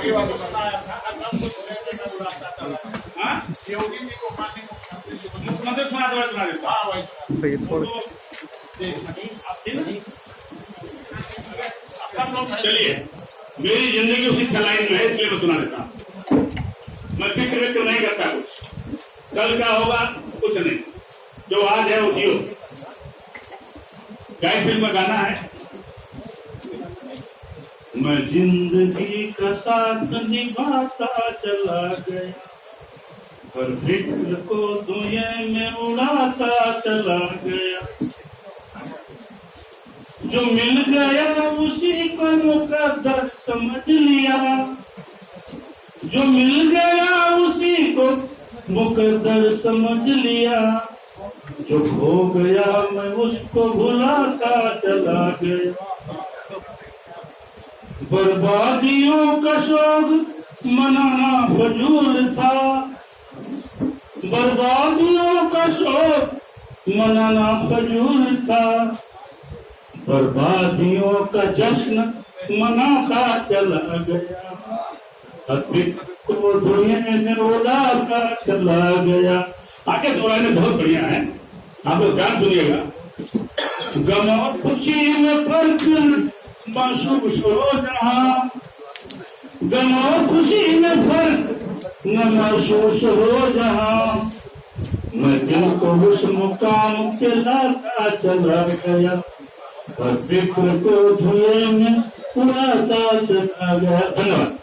आगे वाले बताया था अगर कुछ मैं उड़ाता था। हाँ योगी जी को मानने को मुख्यमंत्री सुना देता। हाँ वही भाई थोड़ा चलिए, मेरी जिंदगी उसी लाइन में है, इसलिए मैं सुना देता हूँ। मैं फिक्र विक्र नहीं करता कुछ, कल क्या होगा कुछ नहीं, जो आज है वो जियो। गाय फिल्म का गाना है, मैं जिंदगी का साथ निभाता चला गया, हर फिक्र को दुनिया में उड़ाता चला गया, जो मिल गया उसी को मुकद्दर समझ लिया, जो मिल गया उसी को मुकद्दर समझ लिया, जो खो गया मैं उसको भुलाता चला गया, बर्बादियों का शौक मनाना फजूल था, बर्बादियों का शौक मनाना फजूल था, बर्बादियों का जश्न मनाता चला गया, को दुनिया में उड़ाता चला गया। आगे दोहराने बहुत बढ़िया है, आप लोग ध्यान सुनिएगा। गम और खुशी में फर्क महसूस हो जहाँ, गम और खुशी में फर्क न महसूस हो जहाँ, मैं दिल को उस मुकाम के लाता चला गया, और फिक्र को धुएं में उड़ाता चला गया। धन्यवाद।